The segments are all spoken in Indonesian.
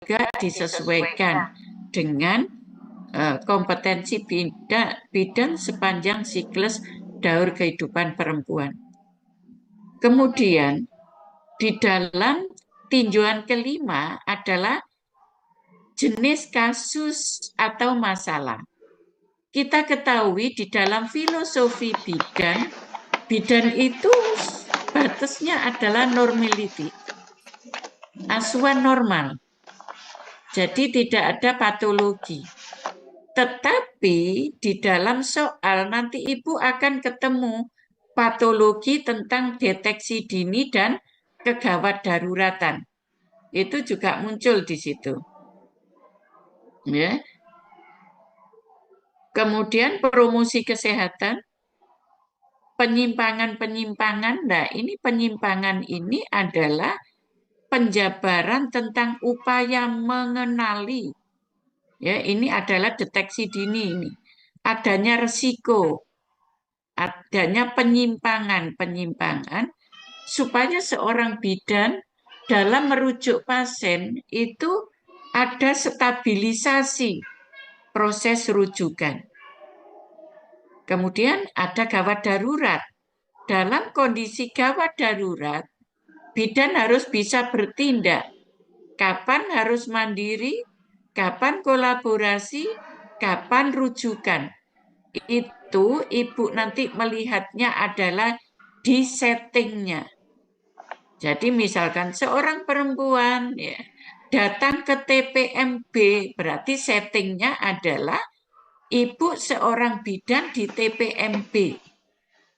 juga disesuaikan dengan kompetensi bidan sepanjang siklus daur kehidupan perempuan. Kemudian di dalam tinjauan kelima adalah jenis kasus atau masalah. Kita ketahui di dalam filosofi bidan, bidan itu batasnya adalah normality, asuhan normal. Jadi tidak ada patologi. Tetapi di dalam soal nanti Ibu akan ketemu patologi tentang deteksi dini dan kegawat daruratan. Itu juga muncul di situ. Ya. Kemudian promosi kesehatan, penyimpangan-penyimpangan. Nah, ini penyimpangan ini adalah penjabaran tentang upaya mengenali. Ya, ini adalah deteksi dini ini. Adanya resiko, adanya penyimpangan supaya seorang bidan dalam merujuk pasien itu ada stabilisasi proses rujukan. Kemudian ada gawat darurat. Dalam kondisi gawat darurat, bidan harus bisa bertindak. Kapan harus mandiri, kapan kolaborasi, kapan rujukan. Itu Ibu nanti melihatnya adalah di settingnya. Jadi misalkan seorang perempuan ya, datang ke TPMB, berarti settingnya adalah Ibu seorang bidan di TPMB.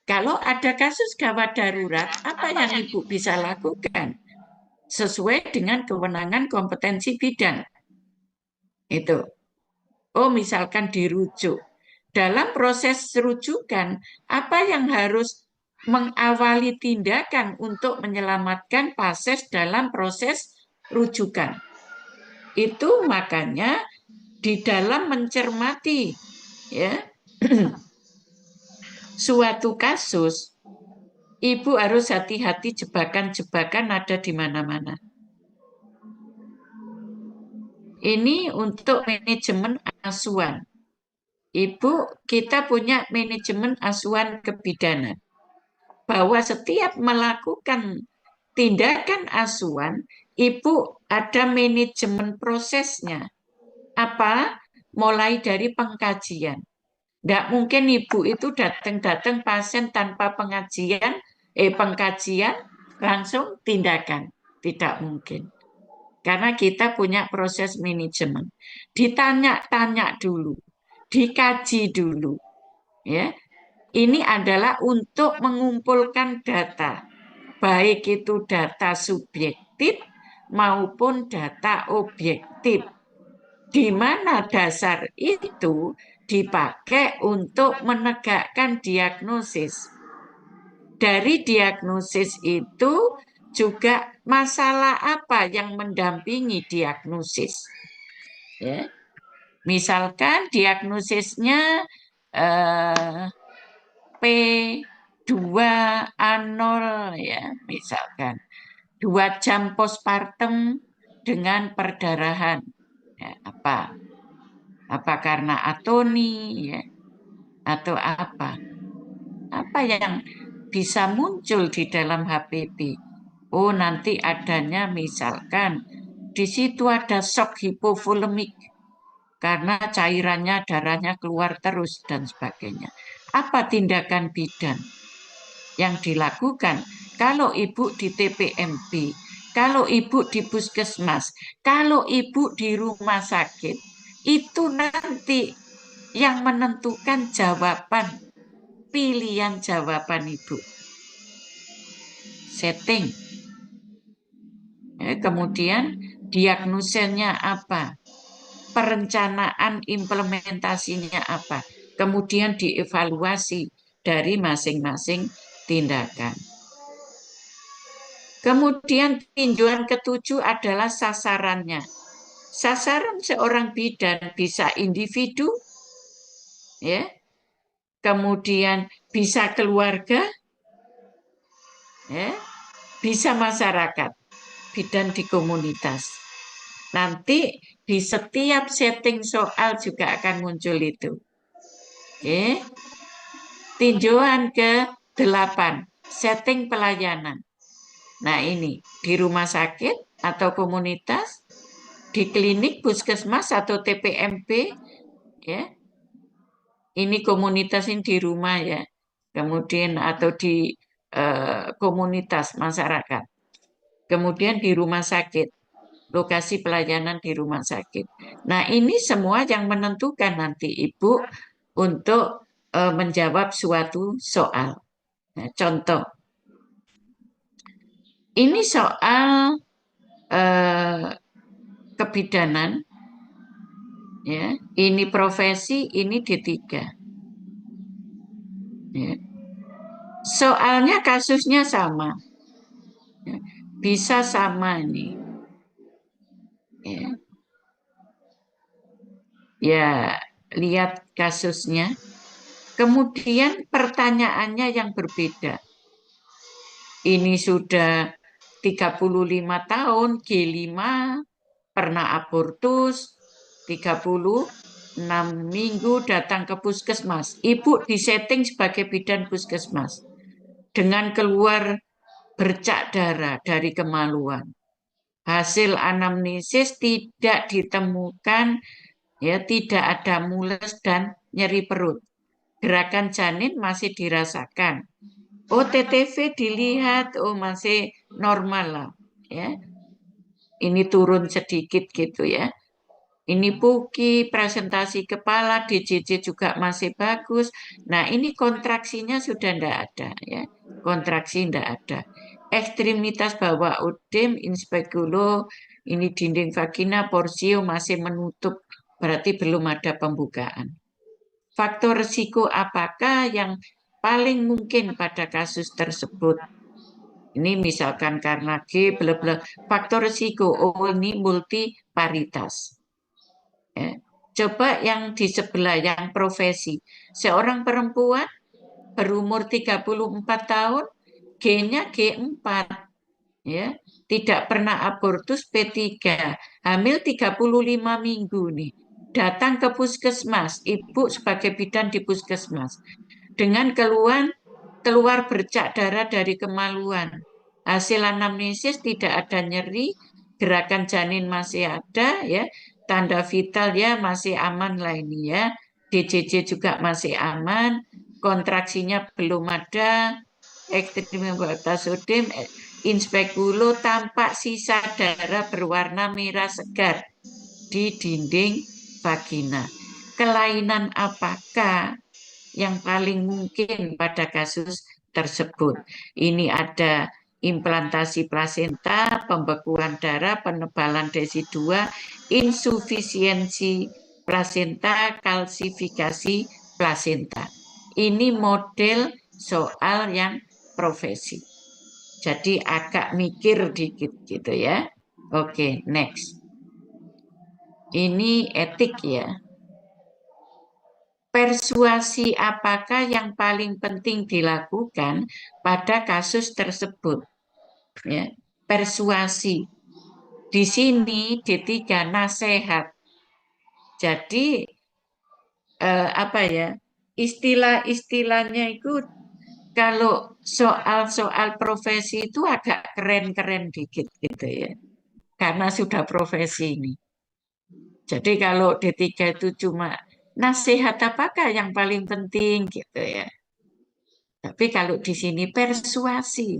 Kalau ada kasus gawat darurat, apa yang Ibu bisa lakukan? Sesuai dengan kewenangan kompetensi bidan. Itu. Oh, misalkan dirujuk. Dalam proses rujukan, apa yang harus mengawali tindakan untuk menyelamatkan pasien dalam proses rujukan? Itu makanya di dalam mencermati ya suatu kasus, Ibu harus hati-hati, jebakan-jebakan ada di mana-mana. Ini untuk manajemen asuhan. Ibu, kita punya manajemen asuhan kebidanan. Bahwa setiap melakukan tindakan asuhan, Ibu ada manajemen prosesnya. Apa? Mulai dari pengkajian. Tidak mungkin Ibu itu datang-datang pasien tanpa pengkajian langsung tindakan. Tidak mungkin. Karena kita punya proses manajemen. Ditanya-tanya dulu, dikaji dulu. Ya, ini adalah untuk mengumpulkan data, baik itu data subjektif maupun data objektif, di mana dasar itu dipakai untuk menegakkan diagnosis. Dari diagnosis itu juga masalah apa yang mendampingi diagnosis. Ya. Misalkan diagnosisnya P2A0 ya, misalkan 2 jam postpartum dengan perdarahan. Ya, apa karena atoni ya, atau apa yang bisa muncul di dalam HPP? Oh, nanti adanya misalkan di situ ada shock hipovolemik karena cairannya darahnya keluar terus dan sebagainya. Apa tindakan bidan yang dilakukan kalau Ibu di TPMB, kalau Ibu di puskesmas, kalau Ibu di rumah sakit, itu nanti yang menentukan jawaban, pilihan jawaban Ibu. Setting. Kemudian diagnosenya apa? Perencanaan implementasinya apa? Kemudian dievaluasi dari masing-masing tindakan. Kemudian tinjauan ketujuh adalah sasarannya. Sasaran seorang bidan bisa individu, ya, kemudian bisa keluarga, ya, bisa masyarakat, bidan di komunitas. Nanti di setiap setting soal juga akan muncul itu. Oke. Tinjauan ke-8, setting pelayanan. Nah ini, di rumah sakit atau komunitas, di klinik, puskesmas atau TPMP, ya. Ini komunitas ini di rumah ya. Kemudian atau di komunitas masyarakat. Kemudian di rumah sakit, lokasi pelayanan di rumah sakit. Nah, ini semua yang menentukan nanti Ibu untuk menjawab suatu soal. Nah, contoh, ini soal kebidanan, ya. Ini profesi, ini D3. Ya. Soalnya kasusnya sama, ya. Bisa sama nih. Ya. Ya, lihat kasusnya. Kemudian pertanyaannya yang berbeda. Ini sudah 35 tahun, G5, pernah abortus, 36 minggu datang ke puskesmas. Ibu disetting sebagai bidan puskesmas. Dengan keluar bercak darah dari kemaluan. Hasil anamnesis tidak ditemukan, ya tidak ada mules dan nyeri perut. Gerakan janin masih dirasakan. Oh, TTV dilihat, oh masih normal lah, ya. Ini turun sedikit gitu ya. Ini puki, presentasi kepala, DJJ juga masih bagus. Nah, ini kontraksinya sudah tidak ada ya. Kontraksi tidak ada. Ekstremitas bawah udem, inspekulo, ini dinding vagina, porsio masih menutup, berarti belum ada pembukaan. Faktor risiko apakah yang paling mungkin pada kasus tersebut? Ini misalkan karena G, faktor risiko, oh ini multiparitas. Ya. Coba yang di sebelah, yang profesi. Seorang perempuan berumur 34 tahun, G-nya G4. Ya. Tidak pernah abortus, P3. Hamil 35 minggu nih. Datang ke puskesmas, ibu sebagai bidan di puskesmas. Dengan keluar bercak darah dari kemaluan. Hasil anamnesis tidak ada nyeri, gerakan janin masih ada ya, tanda vital ya masih aman lah ini ya. DJJ juga masih aman, kontraksinya belum ada, ekstrim sodium, inspekulo tampak sisa darah berwarna merah segar di dinding vagina. Kelainan apakah yang paling mungkin pada kasus tersebut? Ini ada implantasi plasenta, pembekuan darah, penebalan DESI2, insufisiensi plasenta, kalsifikasi plasenta. Ini model soal yang profesi. Jadi agak mikir dikit gitu ya. Oke, next. Ini etik ya. Persuasi apakah yang paling penting dilakukan pada kasus tersebut? Ya, persuasi. Di sini D3 nasihat. Jadi apa ya? Istilah-istilahnya itu kalau soal-soal profesi itu agak keren-keren dikit gitu ya. Karena sudah profesi ini. Jadi kalau D3 itu cuma nasihat apakah yang paling penting gitu ya. Tapi kalau di sini persuasi.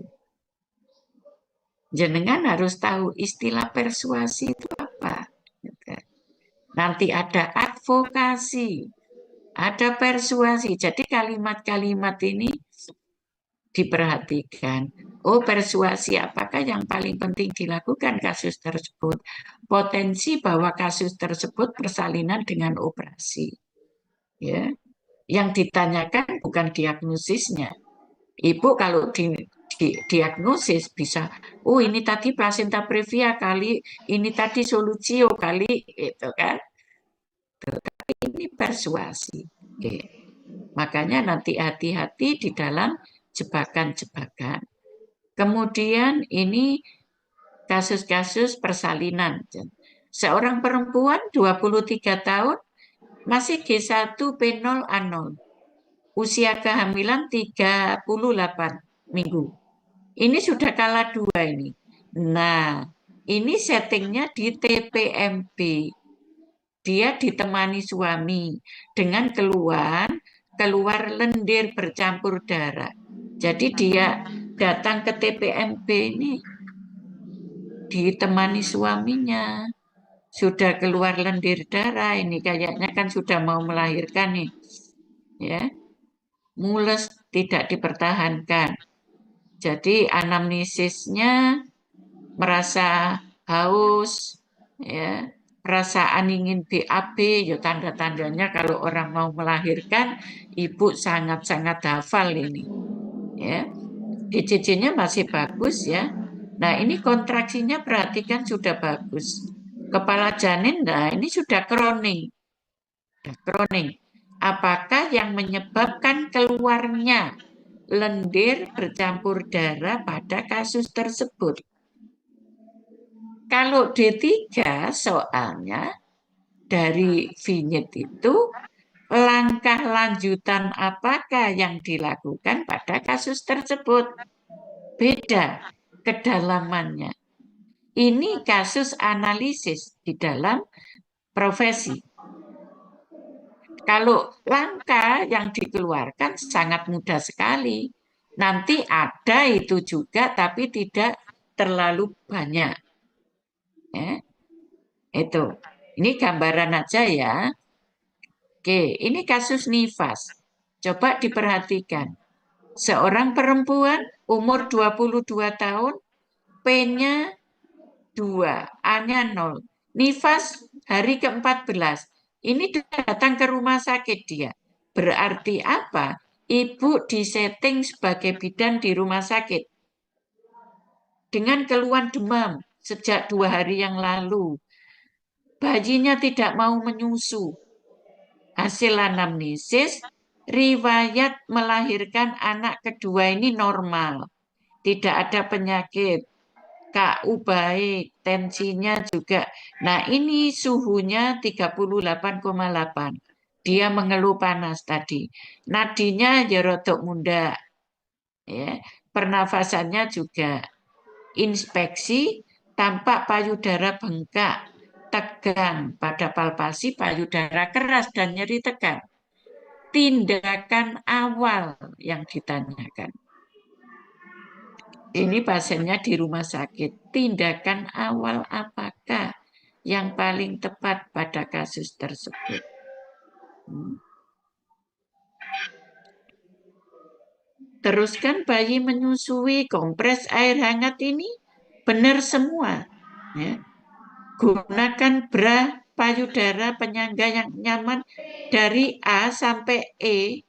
Jenengan harus tahu istilah persuasi itu apa. Nanti ada advokasi, ada persuasi. Jadi kalimat-kalimat ini diperhatikan. Oh, persuasi apakah yang paling penting dilakukan kasus tersebut? Potensi bahwa kasus tersebut persalinan dengan operasi. Ya, yang ditanyakan bukan diagnosisnya. Ibu kalau diagnosis bisa, oh ini tadi plasenta previa kali, ini tadi solucio kali, itu kan. Tapi ini persuasi. Oke. Makanya nanti hati-hati di dalam jebakan-jebakan. Kemudian ini kasus-kasus persalinan. Seorang perempuan 23 tahun masih G1 P0 A0. Usia kehamilan 38 minggu. Ini sudah kalah 2 ini. Nah, ini settingnya di TPMB. Dia ditemani suami dengan keluar lendir bercampur darah. Jadi dia datang ke TPMB ini ditemani suaminya. Sudah keluar lendir darah ini, kayaknya kan sudah mau melahirkan nih. Ya, mules tidak dipertahankan. Jadi anamnesisnya merasa haus, ya, perasaan ingin BAB, ya tanda-tandanya kalau orang mau melahirkan, ibu sangat-sangat hafal ini, ya. ECG-nya masih bagus ya. Nah ini kontraksinya perhatikan sudah bagus. Kepala janin, nah ini sudah kroning. Apakah yang menyebabkan keluarnya lendir bercampur darah pada kasus tersebut? Kalau D3 soalnya dari vinyet itu langkah lanjutan apakah yang dilakukan pada kasus tersebut? Beda kedalamannya. Ini kasus analisis di dalam profesi. Kalau langkah yang dikeluarkan sangat mudah sekali. Nanti ada itu juga tapi tidak terlalu banyak. Ya, itu. Ini gambaran aja ya. Oke, ini kasus nifas. Coba diperhatikan. Seorang perempuan umur 22 tahun, P-nya 2, A-nya 0. Nifas hari ke-14. Ini datang ke rumah sakit dia. Berarti apa? Ibu disetting sebagai bidan di rumah sakit. Dengan keluhan demam sejak 2 hari yang lalu. Bayinya tidak mau menyusu. Hasil anamnesis, riwayat melahirkan anak kedua ini normal. Tidak ada penyakit. KU baik, tensinya juga. Nah ini suhunya 38,8. Dia mengeluh panas tadi. Nadinya ya rodok munda. Ya. Pernafasannya juga. Inspeksi tampak payudara bengkak, tegang pada palpasi payudara keras dan nyeri tegang. Tindakan awal yang ditanyakan. Ini pasiennya di rumah sakit. Tindakan awal apakah yang paling tepat pada kasus tersebut? Teruskan bayi menyusui, kompres air hangat ini benar semua. Ya. Gunakan bra payudara penyangga yang nyaman dari A sampai E.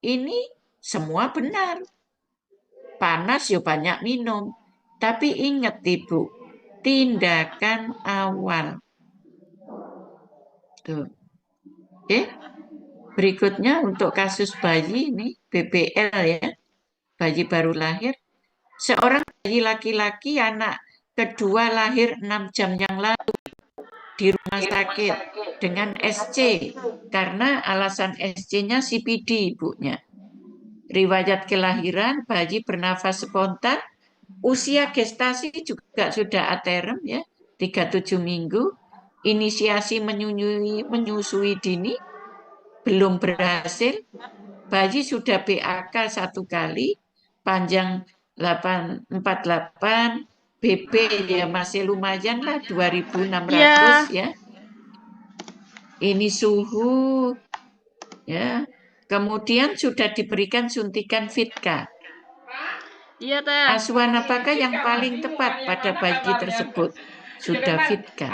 Ini semua benar. Panas ya banyak minum. Tapi ingat Ibu, tindakan awal. Tuh. Oke. Berikutnya untuk kasus bayi ini BBL ya. Bayi baru lahir. Seorang bayi laki-laki anak kedua lahir 6 jam yang lalu di rumah sakit dengan SC karena alasan SC-nya CPD ibunya. Riwayat kelahiran bayi bernafas spontan, usia gestasi juga sudah aterem ya, 37 minggu. Inisiasi menyusui dini belum berhasil. Bayi sudah BAK 1 kali, panjang 848, BP ya masih lumayan lah 2600 ya. Ini suhu ya. Kemudian sudah diberikan suntikan Vitka. Iya, Teh. Asuhan apakah yang paling tepat pada bayi tersebut? Sudah Vitka.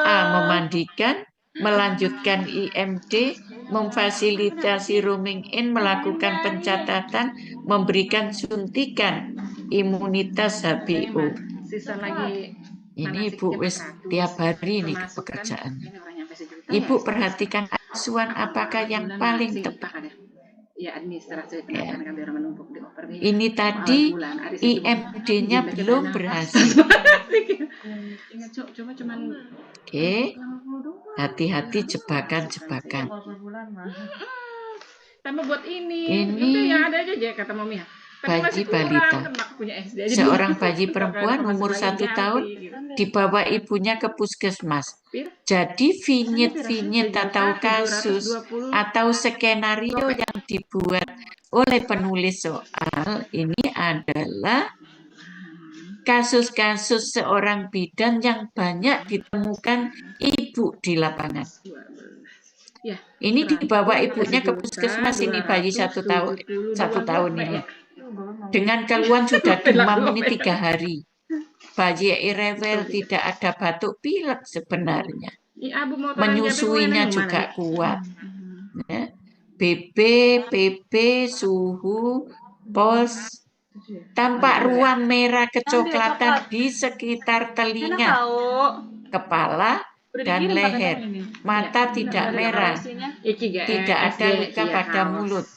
A. Memandikan, melanjutkan IMD, memfasilitasi rooming in, melakukan pencatatan, memberikan suntikan imunitas HBO. Ini Ibu wis tiap hari ini pekerjaannya. Ibu perhatikan asuhan apakah yang paling tepat. Ya, administrasi Ya. Ini tadi IMD-nya belum berhasil. Oke, hati-hati jebakan-jebakan. Tambah buat ini. Ini Udah ya ada aja kata Mami. Tapi bayi masih kurang, balita. kan punya SD aja Seorang dulu. bayi perempuan Makanya umur masih 1 banyak tahun ganti, gitu. dibawa ibunya ke puskesmas. Pir? Jadi vinyet-vinyet atau kasus 1.720. atau skenario yang dibuat oleh penulis soal ini adalah kasus-kasus seorang bidan yang banyak ditemukan ibu di lapangan. Ya, Ini dibawa ibunya ke puskesmas ini bayi 1 tahun ini. Dengan keluhan sudah demam ini 3 hari. Bayi rewel, tidak ada batuk pilek sebenarnya. Menyusuinya juga kuat. Ya. BB, PP, suhu, pos, tampak ruam merah kecoklatan di sekitar telinga, kepala, dan leher. Mata tidak merah, tidak ada luka pada mulut.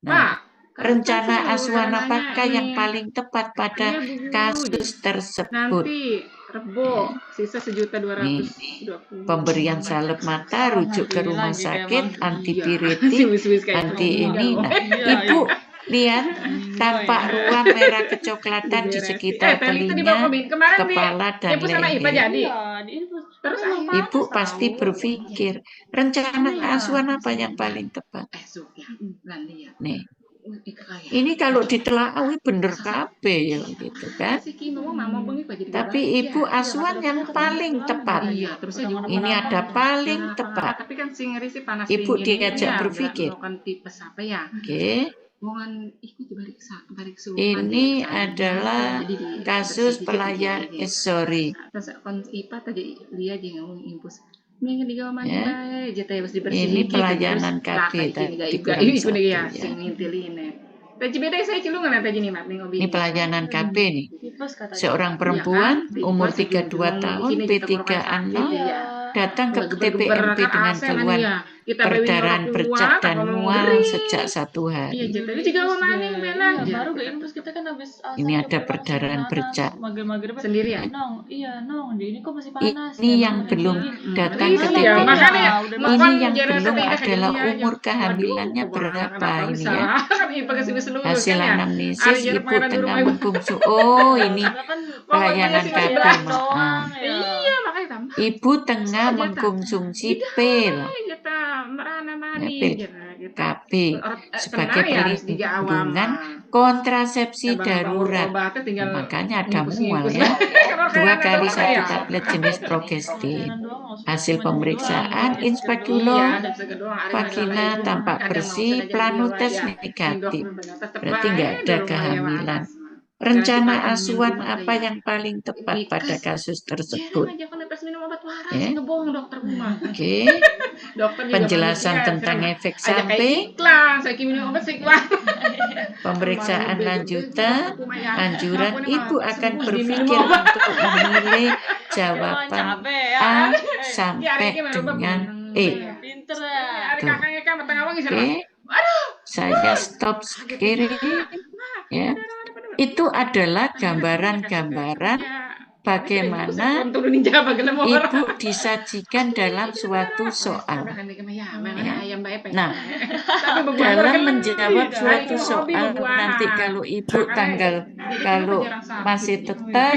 Nah, rencana asuhan apakah yang paling tepat pada kasus tersebut? Nanti Rebo, sisa 1.220.000. Pemberian salep mata, rujuk ke rumah sakit, antipiretik, anti ini. Nah, ibu lihat tampak ruam merah kecoklatan di sekitar telinga, kepala, dan leher. Terus Ibu pasti berpikir rencana asuhan apa yang paling tepat. Nih, ini kalau ditelaah bener kabeh ya gitu kan. Tapi ibu asuhan yang paling tepat. Ini ada paling tepat. Ibu diajak berpikir. Oke. Ini adalah kasus pelayan ini pelayanan KB tadi kurang 1 ya. Ini pelayanan KB nih. Seorang perempuan umur 32 tahun P3A0 datang ke TPMP dengan keluhan perdarahan bercak dan mual sejak 1 hari. Ini ada perdarahan bercak. Sendirian. Ini yang belum datang ke TPMP. Ini yang belum adalah umur kehamilannya berapa ini ya. Hasil anamnesis ibu tengah mengkonsumsi. Oh, ini pelayanan KB. Ibu tengah mengkonsumsi pil. Pil KB sebagai perlindungan kontrasepsi darurat. Makanya ada mual ya. 2 kali 1 tablet jenis progestin. Hasil pemeriksaan inspekulum vagina tampak bersih, planotes negatif. Berarti nggak ada kehamilan. Rencana asuhan apa yang paling tepat pada kasus tersebut? Oke. Penjelasan tentang efek samping, pemeriksaan lanjutan, anjuran ibu akan berpikir untuk memilih jawaban A sampai dengan E. Tuh. Oke. Saya stop screen. Ya. Itu adalah gambaran-gambaran bagaimana ibu disajikan dalam suatu soal. Ya. Nah, dalam menjawab suatu soal nanti kalau ibu kalau masih tetap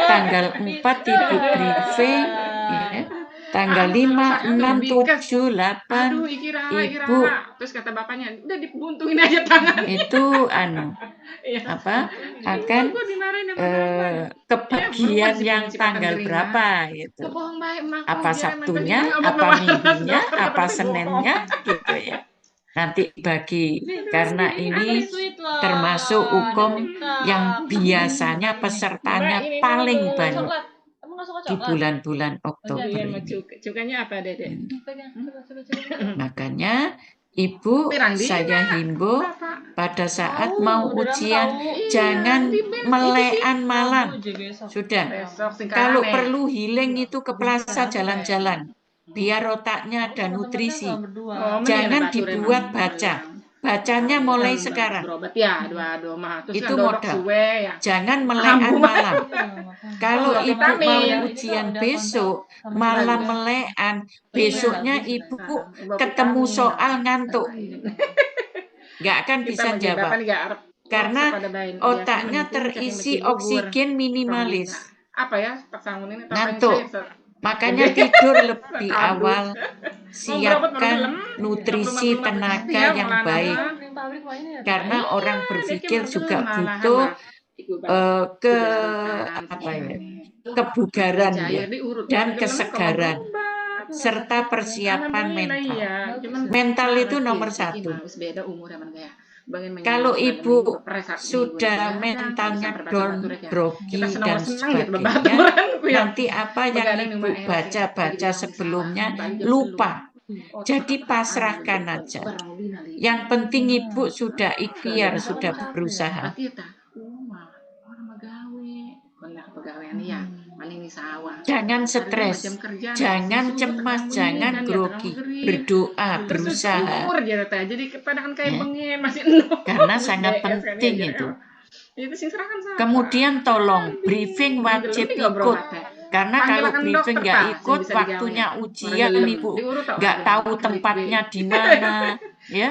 tanggal 4 ibu briefing, ya. Tanggal 5, 6, 7, 8 ibu terus kata bapaknya udah dibuntungin aja tangan itu akan ke bagian yang tanggal berapa gitu. Apa Sabtunya, apa Minggunya, apa Seninnya gitu ya. Nanti bagi karena ini termasuk hukum yang biasanya pesertanya paling banyak di bulan-bulan Oktober ini. Cukanya apa, Dede? Makanya Ibu, saya himbau pada saat mau ujian jangan melean malam. Sudah. Kalau perlu healing itu ke plaza jalan-jalan. Biar otaknya ada nutrisi. Jangan dibuat baca. Bacanya mulai sekarang. Berobat ya, aduh mah. Terus Itu kan dodok modal. suwe ya. Jangan melekan malam. Kalau Oh, ibu mau vitamin. ujian besok, malam melekan, besoknya ibu Bawa ketemu vitamin. soal ngantuk. Nggak akan Kita bisa bagi jawab. bapak nih nggak harap Karena pada bain. otaknya Biasanya mending terisi cacing bubur. oksigen minimalis. Apa ya, pasangan ini tambahin Ngantuk. saya Makanya tidur lebih Kado. awal. Siapkan nutrisi Iya, tenaga yang Maulana. baik. Karena orang berpikir juga butuh kebugaran ya, dan kesegaran serta persiapan mental. Mental itu nomor satu. Kalau ibu sudah mentalnya down, grogi dan sebagainya, nanti apa yang ibu baca-baca sebelumnya lupa. Jadi pasrahkan aja. Yang penting ibu sudah ikhtiar, sudah berusaha. Jangan stres, jangan cemas, jangan grogi. Berdoa, berusaha. Karena sangat penting itu. Kemudian tolong briefing wajib ikut. Karena kalau briefing nggak ikut, waktunya ujian ibu nggak tahu tempatnya di mana, ya.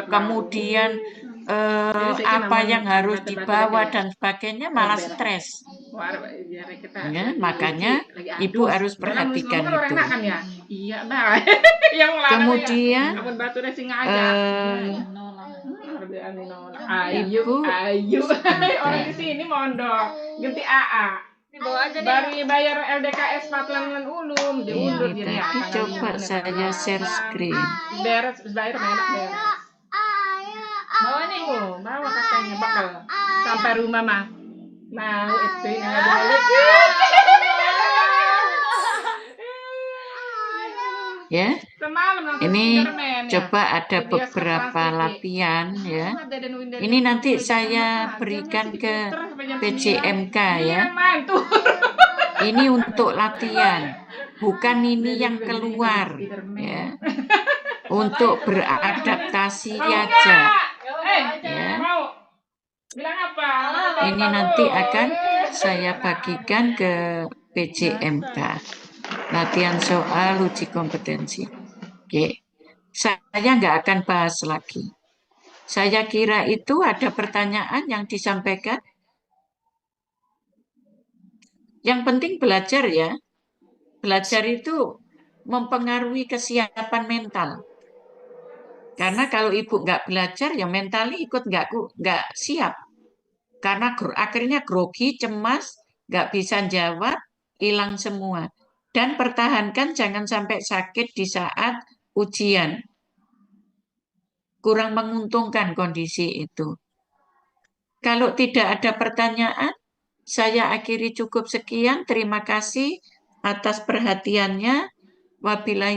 Kemudian apa yang harus dibawa dan sebagainya malah stres. Ya, makanya ibu harus perhatikan itu. Kemudian ibu orang di sini mondok ganti AA. Bari bayar LDKS Patlan Ulum diundur ini tadi coba saya share screen. Beres bayar beres. Bawa nih bawa katanya bakal sampai rumah mah. Mau itu yang ada ya. Ini coba ada beberapa latihan ya. Ini nanti saya berikan ke PJMK ya. Ini untuk latihan, bukan ini yang keluar ya. Untuk beradaptasi aja. Ya. Ini nanti akan saya bagikan ke PJMK. Latihan soal uji kompetensi. Oke. Saya nggak akan bahas lagi. Saya kira itu ada pertanyaan yang disampaikan. Yang penting belajar ya. Belajar itu mempengaruhi kesiapan mental. Karena kalau ibu nggak belajar, ya mentalnya ikut nggak siap. Karena akhirnya grogi, cemas, nggak bisa jawab, hilang semua. Dan pertahankan jangan sampai sakit di saat ujian. Kurang menguntungkan kondisi itu. Kalau tidak ada pertanyaan, saya akhiri cukup sekian. Terima kasih atas perhatiannya. Wabillahi